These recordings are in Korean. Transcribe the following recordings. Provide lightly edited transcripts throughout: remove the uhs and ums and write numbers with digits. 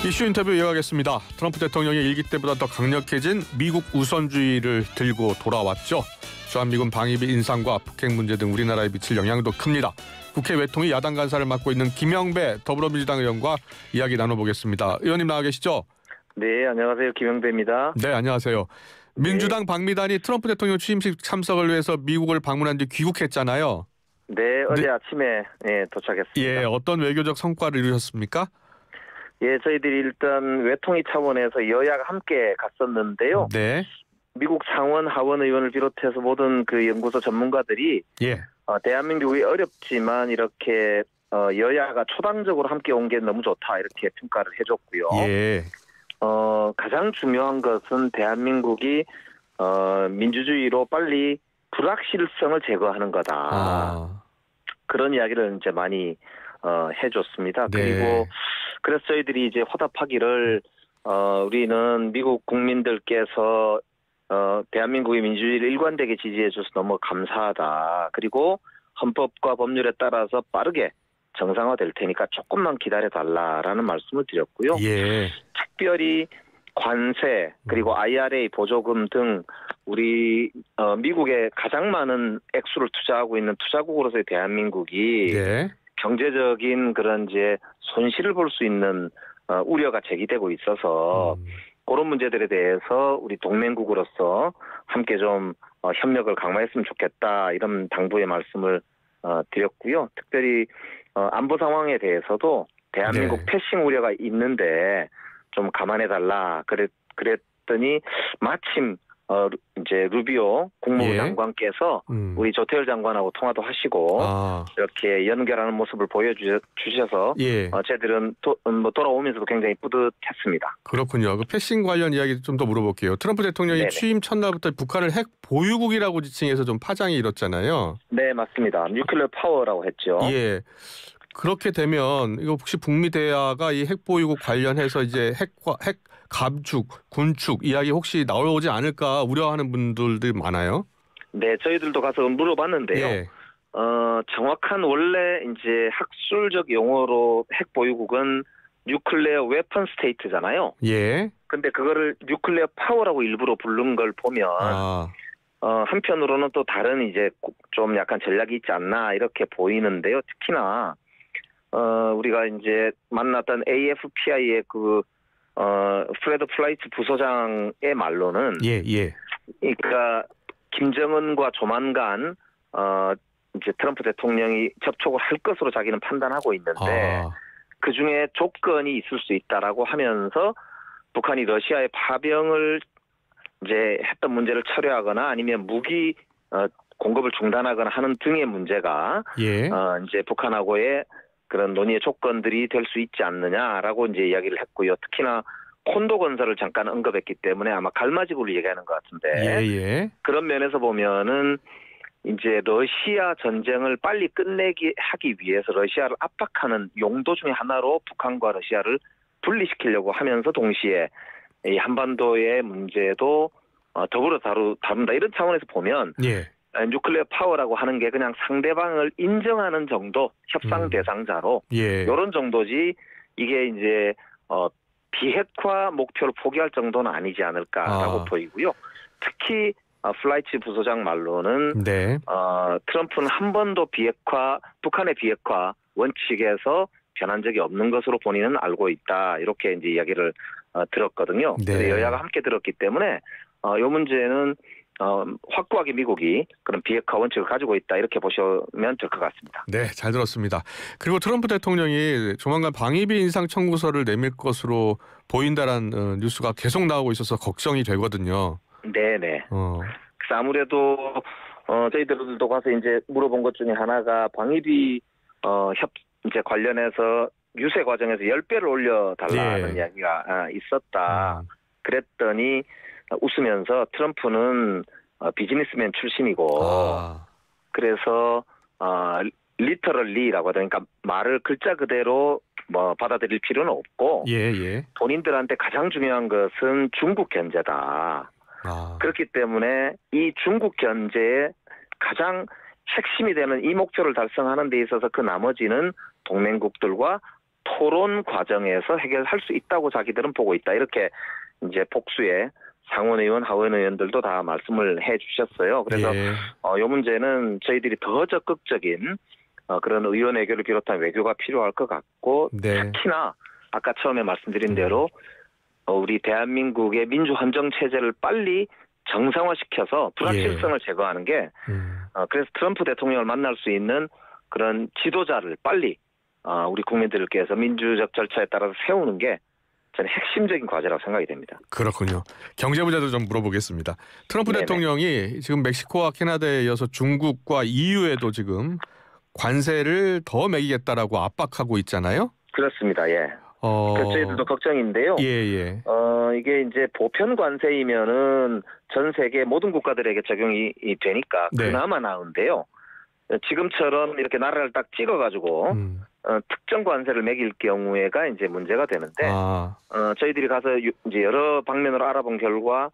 이슈 인터뷰 이어가겠습니다. 트럼프 대통령이 일기 때보다 더 강력해진 미국 우선주의를 들고 돌아왔죠. 주한미군 방위비 인상과 북핵 문제 등 우리나라에 미칠 영향도 큽니다. 국회 외통위 야당 간사를 맡고 있는 김영배 더불어민주당 의원과 이야기 나눠보겠습니다. 의원님 나와 계시죠? 네, 안녕하세요. 김영배입니다. 네, 안녕하세요. 민주당 방미단이 트럼프 대통령 취임식 참석을 위해서 미국을 방문한 뒤 귀국했잖아요. 네, 어제 아침에 도착했습니다. 예, 어떤 외교적 성과를 이루셨습니까? 예, 저희들이 일단 외통위 차원에서 여야가 함께 갔었는데요. 네. 미국 상원, 하원 의원을 비롯해서 모든 그 연구소 전문가들이 예. 대한민국이 어렵지만 이렇게 여야가 초당적으로 함께 온 게 너무 좋다 이렇게 평가를 해줬고요. 예. 가장 중요한 것은 대한민국이 민주주의로 빨리 불확실성을 제거하는 거다. 그런 이야기를 이제 많이 해줬습니다. 네. 그리고 그래서 저희들이 이제 화답하기를 우리는 미국 국민들께서 대한민국의 민주주의를 일관되게 지지해 줘서 너무 감사하다. 그리고 헌법과 법률에 따라서 빠르게 정상화될 테니까 조금만 기다려달라라는 말씀을 드렸고요. 예. 특별히 관세 그리고 IRA 보조금 등 우리 미국에 가장 많은 액수를 투자하고 있는 투자국으로서의 대한민국이 예. 경제적인 그런 이제 손실을 볼 수 있는 우려가 제기되고 있어서 그런 문제들에 대해서 우리 동맹국으로서 함께 좀 협력을 강화했으면 좋겠다 이런 당부의 말씀을 드렸고요. 특별히 안보 상황에 대해서도 대한민국 네. 패싱 우려가 있는데 좀 감안해달라 그랬더니 마침 이제 루비오 국무부 예. 장관께서 우리 조태열 장관하고 통화도 하시고 이렇게 연결하는 모습을 보여주셔서 예. 저희들은 돌아오면서도 굉장히 뿌듯했습니다. 그렇군요. 그 패싱 관련 이야기 좀 더 물어볼게요. 트럼프 대통령이 네네. 취임 첫날부터 북한을 핵 보유국이라고 지칭해서 좀 파장이 일었잖아요. 네, 맞습니다. 뉴클리어 파워라고 했죠. 예. 그렇게 되면 이거 혹시 북미 대화가 이 핵 보유국 관련해서 이제 핵 감축, 군축 이야기 혹시 나오지 않을까 우려하는 분들도 많아요? 네, 저희들도 가서 물어봤는데요. 예. 정확한 원래 이제 학술적 용어로 핵 보유국은 뉴클리어 웨펀 스테이트잖아요. 예. 근데 그거를 뉴클리어 파워라고 일부러 부른 걸 보면 한편으로는 또 다른 이제 좀 약간 전략이 있지 않나 이렇게 보이는데요. 특히나 우리가 이제 만났던 AFPI의 프레드 플라이츠 부소장의 말로는 그러니까 김정은과 조만간 이제 트럼프 대통령이 접촉을 할 것으로 자기는 판단하고 있는데 그 중에 조건이 있을 수 있다라고 하면서 북한이 러시아의 파병을 이제 했던 문제를 철회하거나 아니면 무기 공급을 중단하거나 하는 등의 문제가 이제 북한하고의 그런 논의의 조건들이 될 수 있지 않느냐라고 이제 이야기를 했고요. 특히나 콘도 건설을 잠깐 언급했기 때문에 아마 갈마지구를 얘기하는 것 같은데 그런 면에서 보면은 이제 러시아 전쟁을 빨리 하기 위해서 러시아를 압박하는 용도 중에 하나로 북한과 러시아를 분리시키려고 하면서 동시에 이 한반도의 문제도 더불어 다룬다 이런 차원에서 보면 뉴클리어 파워라고 하는 게 그냥 상대방을 인정하는 정도 협상 대상자로 이런 정도지 이게 이제 비핵화 목표를 포기할 정도는 아니지 않을까라고 보이고요. 특히 플라이츠 부소장 말로는 트럼프는 한 번도 북한의 비핵화 원칙에서 변한 적이 없는 것으로 본인은 알고 있다 이렇게 이제 이야기를 들었거든요. 근데 여야가 함께 들었기 때문에 이 문제는 확고하게 미국이 그런 비핵화 원칙을 가지고 있다 이렇게 보시면 될 것 같습니다. 네, 잘 들었습니다. 그리고 트럼프 대통령이 조만간 방위비 인상 청구서를 내밀 것으로 보인다라는 뉴스가 계속 나오고 있어서 걱정이 되거든요. 네네. 그래서 아무래도 저희들도 가서 이제 물어본 것 중에 하나가 방위비 이제 관련해서 유세 과정에서 10배를 올려달라는 이야기가 있었다. 그랬더니 웃으면서 트럼프는 비즈니스맨 출신이고 그래서 리터럴리라고 하니까 말을 글자 그대로 받아들일 필요는 없고 본인들한테 가장 중요한 것은 중국 견제다. 그렇기 때문에 이 중국 견제의 가장 핵심이 되는 이 목표를 달성하는 데 있어서 그 나머지는 동맹국들과 토론 과정에서 해결할 수 있다고 자기들은 보고 있다. 이렇게 이제 복수의 상원 의원, 하원 의원들도 다 말씀을 해주셨어요. 그래서 예. 이 문제는 저희들이 더 적극적인 그런 의원 외교를 비롯한 외교가 필요할 것 같고 네. 특히나 아까 처음에 말씀드린 대로 우리 대한민국의 민주헌정 체제를 빨리 정상화시켜서 불확실성을 제거하는 게 그래서 트럼프 대통령을 만날 수 있는 그런 지도자를 빨리 우리 국민들께서 민주적 절차에 따라서 세우는 게 저는 핵심적인 과제라고 생각이 됩니다. 그렇군요. 경제 분야도 좀 물어보겠습니다. 트럼프 네네. 대통령이 지금 멕시코와 캐나다에 이어서 중국과 EU에도 지금 관세를 더 매기겠다라고 압박하고 있잖아요. 그렇습니다. 예. 그래서 저희들도 걱정인데요. 예. 이게 이제 보편 관세이면은 전 세계 모든 국가들에게 적용이 되니까 네. 그나마 나은데요. 지금처럼 이렇게 나라를 딱 찍어가지고 특정 관세를 매길 경우에가 이제 문제가 되는데 저희들이 가서 이제 여러 방면으로 알아본 결과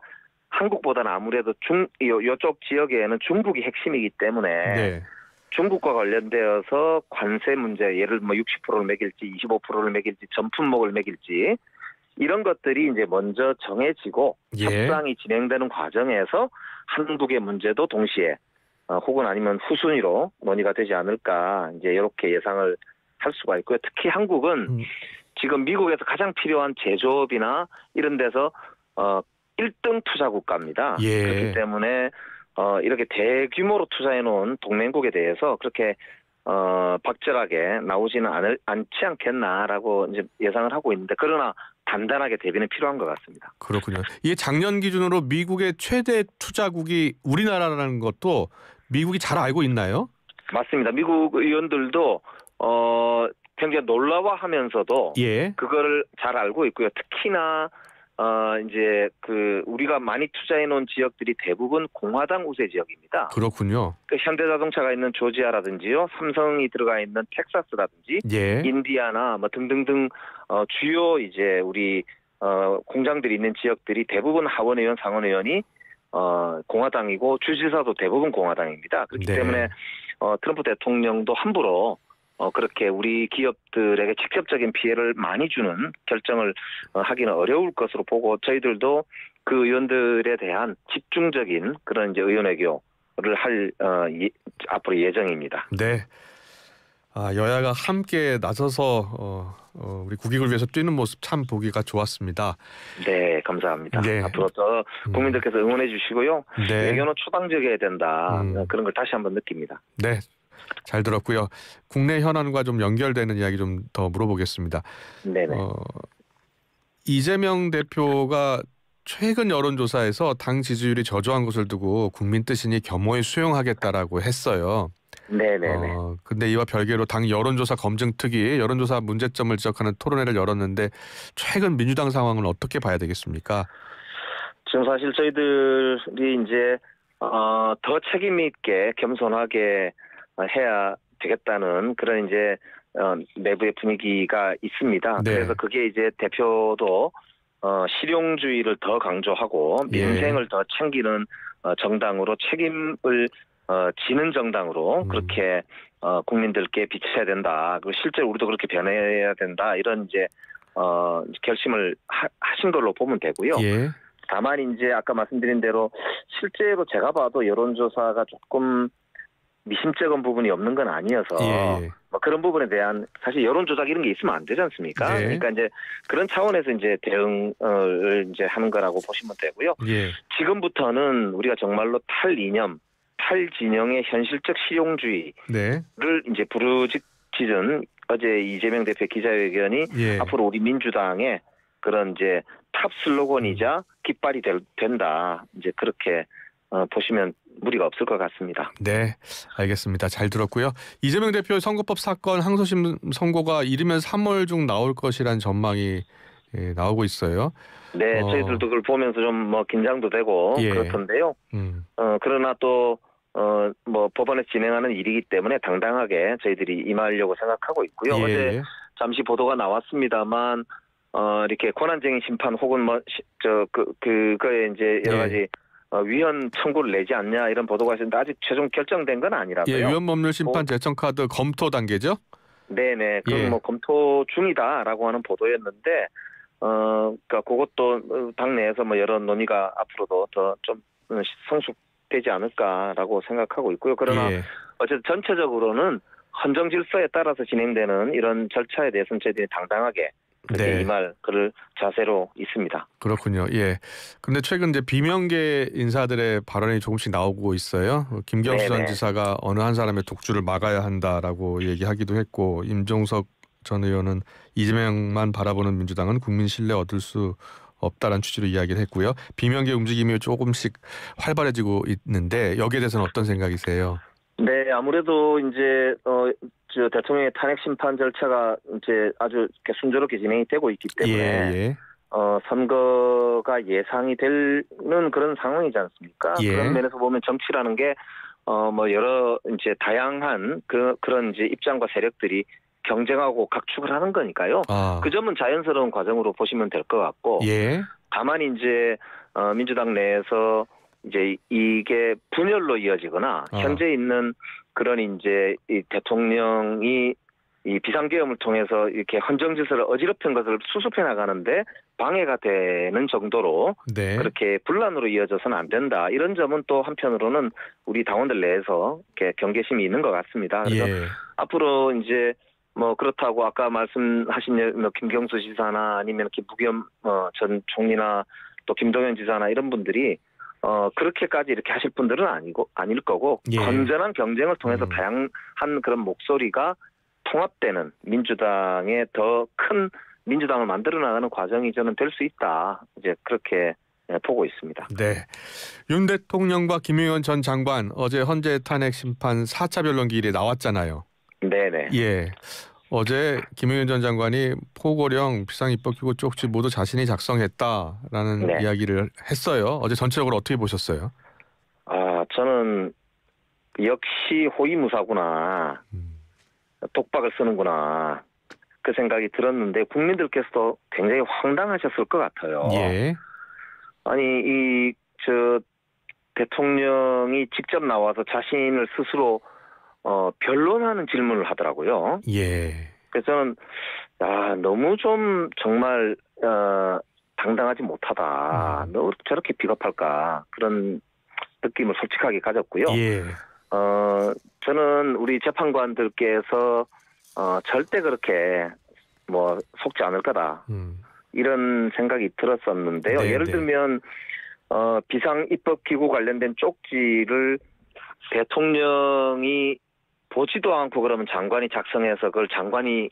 한국보다는 아무래도 이쪽 지역에는 중국이 핵심이기 때문에 네. 중국과 관련되어서 관세 문제 예를 60%를 매길지 25%를 매길지 전품목을 매길지 이런 것들이 이제 먼저 정해지고 협상이 진행되는 과정에서 한국의 문제도 동시에 혹은 아니면 후순위로 논의가 되지 않을까 이제 이렇게 예상을 할 수가 있고요. 특히 한국은 지금 미국에서 가장 필요한 제조업이나 이런 데서 1등 투자 국가입니다. 그렇기 때문에 이렇게 대규모로 투자해 놓은 동맹국에 대해서 그렇게 박절하게 나오지는 않지 않겠나라고 이제 예상을 하고 있는데 그러나 단단하게 대비는 필요한 것 같습니다. 그렇군요. 이게 작년 기준으로 미국의 최대 투자국이 우리나라라는 것도 미국이 잘 알고 있나요? 맞습니다. 미국 의원들도 굉장히 놀라워하면서도 그거를 잘 알고 있고요. 특히나 이제 우리가 많이 투자해 놓은 지역들이 대부분 공화당 우세 지역입니다. 그렇군요. 현대자동차가 있는 조지아라든지요, 삼성이 들어가 있는 텍사스라든지, 인디아나 뭐 등등등 주요 이제 우리 공장들이 있는 지역들이 대부분 하원 의원, 상원 의원이 공화당이고 주지사도 대부분 공화당입니다. 그렇기 때문에 트럼프 대통령도 함부로 그렇게 우리 기업들에게 직접적인 피해를 많이 주는 결정을 하기는 어려울 것으로 보고 저희들도 그 의원들에 대한 집중적인 그런 이제 의원 외교를 할 앞으로 예정입니다. 네. 여야가 함께 나서서 우리 국익을 위해서 뛰는 모습 참 보기가 좋았습니다. 네, 감사합니다. 앞으로 더 국민들께서 응원해 주시고요. 외교는 초당적이어야 된다. 그런 걸 다시 한번 느낍니다. 네. 잘 들었고요. 국내 현안과 좀 연결되는 이야기 좀 더 물어보겠습니다. 네네. 이재명 대표가 최근 여론조사에서 당 지지율이 저조한 것을 두고 국민 뜻이니 겸허히 수용하겠다라고 했어요. 네네네. 근데 이와 별개로 당 여론조사 검증특위 여론조사 문제점을 지적하는 토론회를 열었는데 최근 민주당 상황은 어떻게 봐야 되겠습니까? 지금 사실 저희들이 이제 더 책임 있게 겸손하게 해야 되겠다는 그런 이제 내부의 분위기가 있습니다. 그래서 그게 이제 대표도 실용주의를 더 강조하고 민생을 더 챙기는 정당으로 책임을 지는 정당으로 그렇게 국민들께 비춰야 된다. 그리고 실제로 우리도 그렇게 변해야 된다. 이런 이제 결심을 하신 걸로 보면 되고요. 다만 이제 아까 말씀드린 대로 실제로 제가 봐도 여론조사가 조금 미심쩍은 부분이 없는 건 아니어서 뭐 그런 부분에 대한 사실 여론조작 이런 게 있으면 안 되지 않습니까? 그러니까 이제 그런 차원에서 이제 대응을 이제 하는 거라고 보시면 되고요. 지금부터는 우리가 정말로 탈이념, 탈진영의 현실적 실용주의를 이제 부르짖은 어제 이재명 대표 기자회견이 앞으로 우리 민주당의 그런 이제 탑 슬로건이자 깃발이 된다. 이제 그렇게 보시면 무리가 없을 것 같습니다. 네, 알겠습니다. 잘 들었고요. 이재명 대표 선거법 사건 항소심 선고가 이르면 3월 중 나올 것이라는 전망이 나오고 있어요. 네, 저희들도 그걸 보면서 좀 뭐 긴장도 되고 그렇던데요. 그러나 또 뭐 법원에서 진행하는 일이기 때문에 당당하게 저희들이 임하려고 생각하고 있고요. 어제 잠시 보도가 나왔습니다만 이렇게 권한쟁의 심판 혹은 뭐 그거에 이제 여러 가지 위헌 청구를 내지 않냐 이런 보도가 있었는데 아직 최종 결정된 건 아니라고요. 위헌법률 심판 제청 카드 검토 단계죠? 네네. 그건 뭐 검토 중이다라고 하는 보도였는데, 그러니까 그것도 당내에서 뭐 여러 논의가 앞으로도 더 좀 성숙되지 않을까라고 생각하고 있고요. 그러나 어쨌든 전체적으로는 헌정 질서에 따라서 진행되는 이런 절차에 대해서는 저희들이 당당하게 그렇게 임할 그럴 자세로 있습니다. 그렇군요. 예. 근데 최근 이제 비명계 인사들의 발언이 조금씩 나오고 있어요. 김경수 전 지사가 어느 한 사람의 독주를 막아야 한다라고 얘기하기도 했고, 임종석 전 의원은 이재명만 바라보는 민주당은 국민 신뢰 얻을 수 없다라는 취지로 이야기를 했고요. 비명계 움직임이 조금씩 활발해지고 있는데 여기에 대해서는 어떤 생각이세요? 네, 아무래도 이제 저 대통령의 탄핵 심판 절차가 이제 아주 이렇게 순조롭게 진행이 되고 있기 때문에 선거가 예상이 되는 그런 상황이지 않습니까? 그런 면에서 보면 정치라는 게 뭐 여러 이제 다양한 그런 이제 입장과 세력들이 경쟁하고 각축을 하는 거니까요. 그 점은 자연스러운 과정으로 보시면 될 것 같고, 다만 이제 민주당 내에서 이제 이게 분열로 이어지거나 현재 있는 그런 이제 이 대통령이 이 비상계엄을 통해서 이렇게 헌정 질서를 어지럽힌 것을 수습해 나가는데 방해가 되는 정도로 그렇게 분란으로 이어져서는 안 된다. 이런 점은 또 한편으로는 우리 당원들 내에서 이렇게 경계심이 있는 것 같습니다. 그래서 앞으로 이제 뭐 그렇다고 아까 말씀하신 뭐 김경수 지사나 아니면 김부겸 전 총리나 또 김동연 지사나 이런 분들이 그렇게까지 이렇게 하실 분들은 아닐 거고 건전한 경쟁을 통해서 다양한 그런 목소리가 통합되는 민주당의 더 큰 민주당을 만들어 나가는 과정이 저는 될 수 있다. 이제 그렇게 보고 있습니다. 네. 윤 대통령과 김용현 전 장관 어제 헌재 탄핵 심판 4차 변론 기일에 나왔잖아요. 네네. 예. 어제 김용현 전 장관이 포고령, 비상입법기구 쪽지 모두 자신이 작성했다라는 이야기를 했어요. 어제 전체적으로 어떻게 보셨어요? 저는 역시 호위무사구나. 독박을 쓰는구나. 그 생각이 들었는데 국민들께서도 굉장히 황당하셨을 것 같아요. 아니 대통령이 직접 나와서 자신을 스스로 변론하는 질문을 하더라고요. 그래서 저는 너무 좀 정말 당당하지 못하다. 너 저렇게 비겁할까 그런 느낌을 솔직하게 가졌고요. 저는 우리 재판관들께서 절대 그렇게 뭐 속지 않을 거다. 이런 생각이 들었었는데요. 예를 들면 비상입법기구 관련된 쪽지를 대통령이 보지도 않고 그러면 장관이 작성해서 그걸 장관이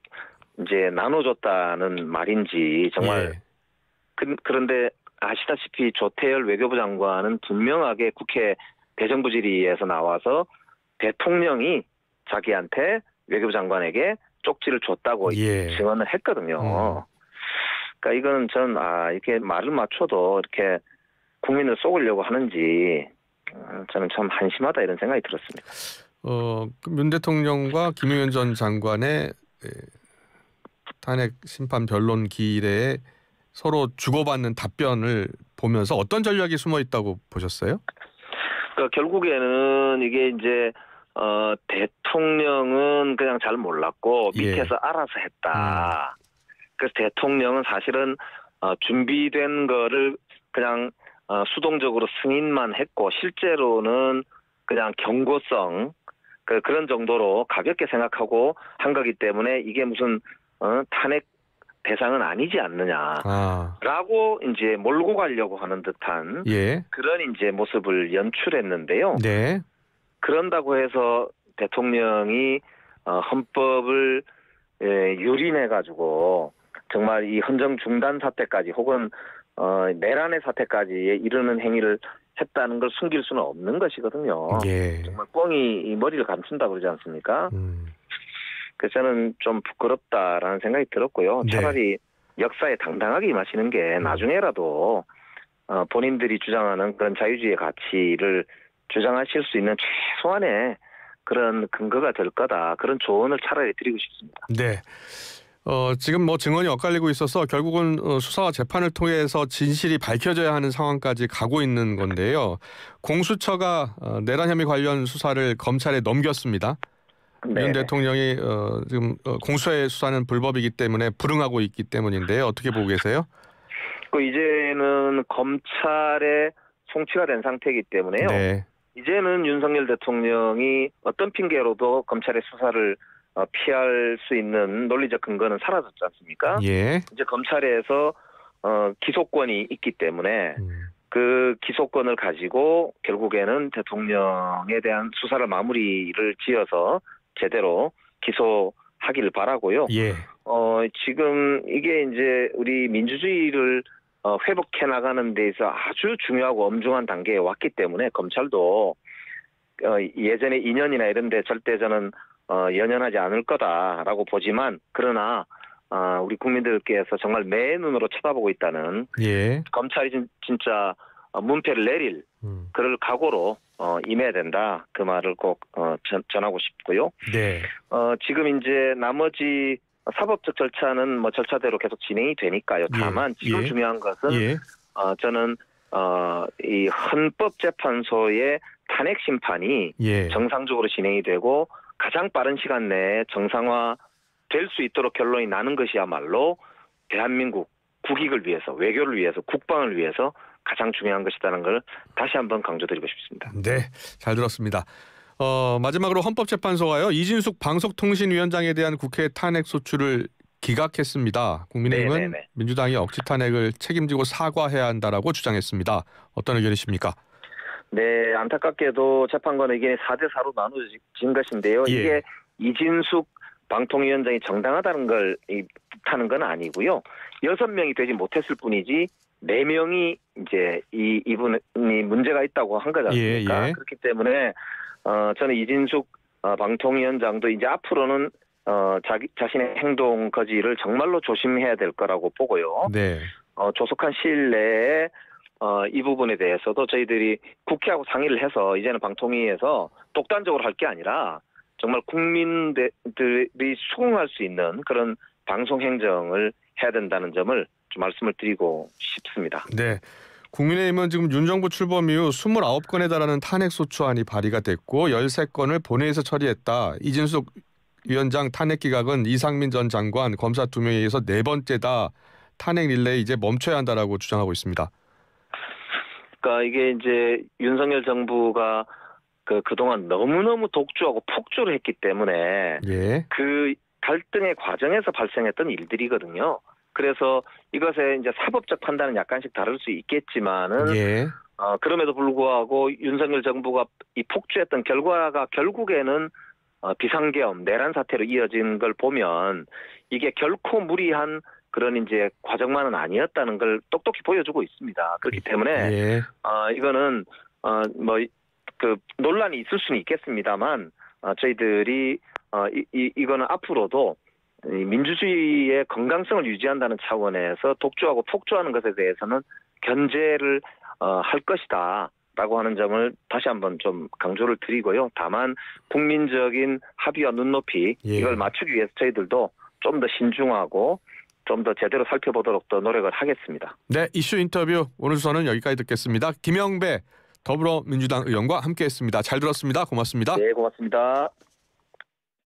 이제 나눠줬다는 말인지 정말 그런데 아시다시피 조태열 외교부 장관은 분명하게 국회 대정부질의에서 나와서 대통령이 자기한테 외교부 장관에게 쪽지를 줬다고 증언을 했거든요. 그러니까 이건 전 이렇게 말을 맞춰도 이렇게 국민을 속으려고 하는지 저는 참 한심하다 이런 생각이 들었습니다. 윤 대통령과 김용현 전 장관의 탄핵 심판 변론 기일에 서로 주고받는 답변을 보면서 어떤 전략이 숨어 있다고 보셨어요? 그러니까 결국에는 이게 이제 대통령은 그냥 잘 몰랐고 밑에서 알아서 했다. 그래서 대통령은 사실은 준비된 거를 그냥 수동적으로 승인만 했고 실제로는 그냥 경고성 그런 정도로 가볍게 생각하고 한 거기 때문에 이게 무슨 탄핵 대상은 아니지 않느냐라고 이제 몰고 가려고 하는 듯한 그런 이제 모습을 연출했는데요. 그런다고 해서 대통령이 헌법을 유린해 가지고 정말 이 헌정 중단 사태까지 혹은 내란의 사태까지 이르는 행위를 했다는 걸 숨길 수는 없는 것이거든요. 정말 뻥이 머리를 감춘다 그러지 않습니까? 그래서 저는 좀 부끄럽다라는 생각이 들었고요. 차라리 역사에 당당하게 임하시는 게 나중에라도 본인들이 주장하는 그런 자유주의의 가치를 주장하실 수 있는 최소한의 그런 근거가 될 거다. 그런 조언을 차라리 드리고 싶습니다. 지금 뭐 증언이 엇갈리고 있어서 결국은 수사와 재판을 통해서 진실이 밝혀져야 하는 상황까지 가고 있는 건데요. 공수처가 내란 혐의 관련 수사를 검찰에 넘겼습니다. 네. 윤 대통령이 지금 공수처의 수사는 불법이기 때문에 불응하고 있기 때문인데요. 어떻게 보고 계세요? 이제는 검찰의 송치가 된 상태이기 때문에요. 네. 이제는 윤석열 대통령이 어떤 핑계로도 검찰의 수사를 피할 수 있는 논리적 근거는 사라졌지 않습니까? 예. 이제 검찰에서 기소권이 있기 때문에 그 기소권을 가지고 결국에는 대통령에 대한 수사를 마무리를 지어서 제대로 기소하기를 바라고요. 예. 지금 이게 이제 우리 민주주의를 회복해 나가는 데 있어 아주 중요하고 엄중한 단계에 왔기 때문에 검찰도 예전에 2년이나 이런 데 절대 저는 연연하지 않을 거다라고 보지만 그러나 우리 국민들께서 정말 매 눈으로 쳐다보고 있다는 예. 검찰이 진짜 문패를 내릴 그럴 각오로 임해야 된다. 그 말을 꼭 전하고 싶고요. 네. 지금 이제 나머지 사법적 절차는 뭐 절차대로 계속 진행이 되니까요. 다만 지금 중요한 것은 저는 이 헌법재판소의 탄핵 심판이 정상적으로 진행이 되고 가장 빠른 시간 내에 정상화 될 수 있도록 결론이 나는 것이야말로 대한민국 국익을 위해서, 외교를 위해서, 국방을 위해서 가장 중요한 것이라는 걸 다시 한번 강조드리고 싶습니다. 네, 잘 들었습니다. 마지막으로 헌법재판소가요. 이진숙 방송통신위원장에 대한 국회 탄핵 소추를 기각했습니다. 국민의힘은 네네네. 민주당이 억지 탄핵을 책임지고 사과해야 한다라고 주장했습니다. 어떤 의견이십니까? 네, 안타깝게도 재판관 의견이 4대4로 나눠진 것인데요. 이게 이진숙 방통위원장이 정당하다는 걸 뜻하는 건 아니고요. 6명이 되지 못했을 뿐이지 4명이 이제 이분이 문제가 있다고 한 거지 않습니까? 그렇기 때문에 저는 이진숙 방통위원장도 이제 앞으로는 자신의 행동 거지를 정말로 조심해야 될 거라고 보고요. 네. 조속한 시일 내에 이 부분에 대해서도 저희들이 국회하고 상의를 해서 이제는 방통위에서 독단적으로 할 게 아니라 정말 국민들이 수긍할 수 있는 그런 방송 행정을 해야 된다는 점을 좀 말씀을 드리고 싶습니다. 네. 국민의힘은 지금 윤 정부 출범 이후 29건에 달하는 탄핵소추안이 발의가 됐고 13건을 본회의에서 처리했다. 이진숙 위원장 탄핵 기각은 이상민 전 장관 검사 2명에 의해서 4번째다. 탄핵 릴레이 이제 멈춰야 한다라고 주장하고 있습니다. 그러니까 이게 이제 윤석열 정부가 그동안 너무너무 독주하고 폭주를 했기 때문에 그 갈등의 과정에서 발생했던 일들이거든요. 그래서 이것에 이제 사법적 판단은 약간씩 다를 수 있겠지만은 그럼에도 불구하고 윤석열 정부가 이 폭주했던 결과가 결국에는 비상계엄, 내란 사태로 이어진 걸 보면 이게 결코 무리한 그런 이제 과정만은 아니었다는 걸 똑똑히 보여주고 있습니다. 그렇기 때문에 이거는 그 논란이 있을 수는 있겠습니다만 저희들이 이거는 앞으로도 민주주의의 건강성을 유지한다는 차원에서 독주하고 폭주하는 것에 대해서는 견제를 할 것이다라고 하는 점을 다시 한번 좀 강조를 드리고요. 다만 국민적인 합의와 눈높이 이걸 맞추기 위해서 저희들도 좀 더 신중하고 좀 더 제대로 살펴보도록 더 노력을 하겠습니다. 네, 이슈 인터뷰 오늘 수사는 여기까지 듣겠습니다. 김영배 더불어민주당 의원과 함께했습니다. 잘 들었습니다. 고맙습니다. 네, 고맙습니다.